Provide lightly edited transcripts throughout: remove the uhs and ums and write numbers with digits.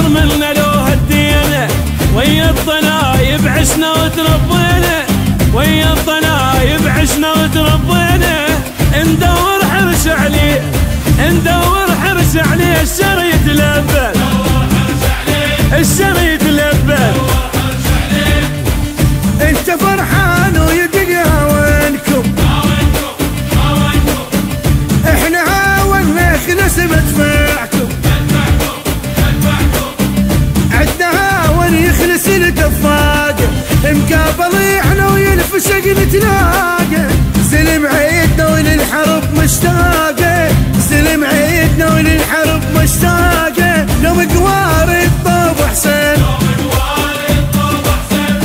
صار منا لو هدينا، ويا الضنايب عشنا وتربينا، ويا الضنايب عشنا وتربينا. ندور حرش عليه، ندور حرش عليه، الشر يتلبل، الشر يتلبل. انت فرحان ويدق هاوانكم، احنا هاوناك نسب ادفعكم، عدنا هاون يخلص الدفاقه، مقابل احنا وينفشق نتلاقى. سلم عيدنا وللحرب مشتاقه، سلم عيدنا وللحرب مشتاقه. لو مقوار الطوب حسين،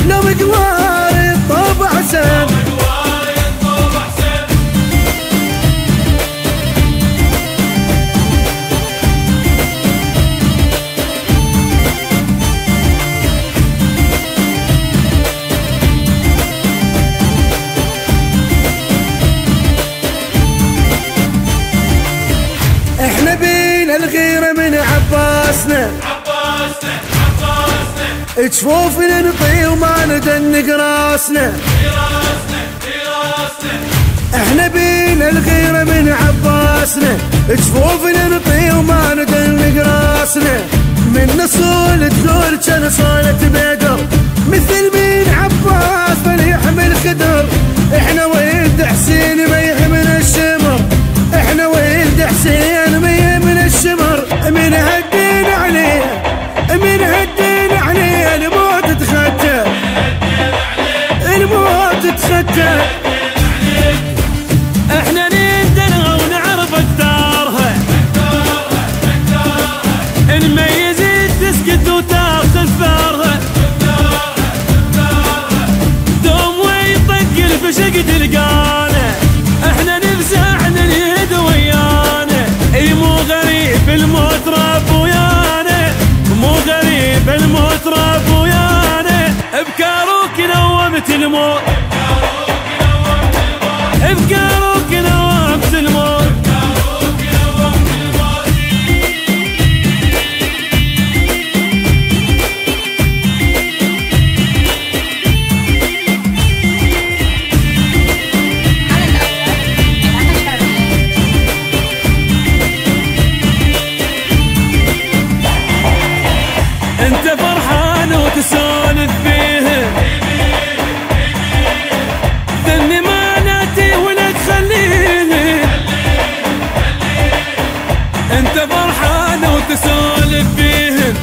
لو مقوار الطوب حسين. احنا بينا الغيرة من عباسنا، جفوفنا نطي وما ندنق راسنا. احنا بينا الغيرة من عباسنا، جفوفنا نطي وما ندنق راسنا. من نصول تقول كان صالة بدر، مثل مين عباس فليحمل خدر. احنا ولد حسين ما يحمل الشمر، احنا ولد حسين ما يحمل الشمر. من هدينا عليه، من هدينا عليه، الموت تختر، الموت تختر. احنا ندرها ونعرف اقدارها، نميز تسكت وتاخذ ثارها. دوم ويطق الفشق تلقانا، احنا نفزع ننهد ويانا. اي مو غريب الموت راب ويانا، مو غريب الموت راب ويانا. بكاروك نومت الموت، بكاروك نومت الموت. انت فرحان وتسولف فيه، ذني ما ناتي ولا تخليه. انت فرحان وتسولف فيه،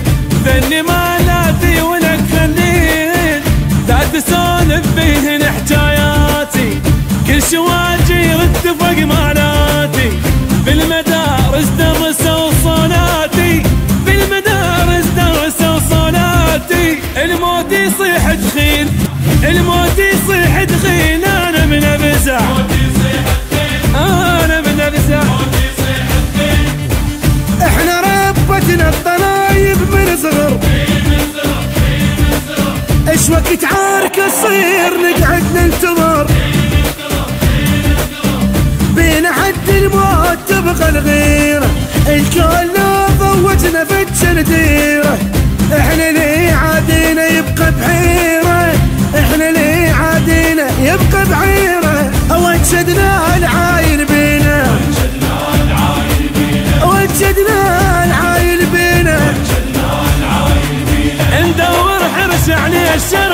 ذني ما ناتي ولا تخليه. لا تسولف فيه حكاياتي، كل شواجير اتفق مالاتي. بالمدارس درسوا صلاتي، بالمدارس درسوا صلاتي. الموت يصيح دخيل، الموت يصيح دخيل. انا من افزع، انا من افزع. احنا ربتنا الضنايب من صغر، ايش وقت عاركه تصير نقعد ننتظر. بين حد الموت تبقى الغيره، الكل لو ضوجنا فتش نديره. احنا ليه عادينا يبقى بحيره، احنا ليه عادينا يبقى بحيره. وجدنا العايل بينا، وجدنا العايل بينا. ندور حرس عليه الشر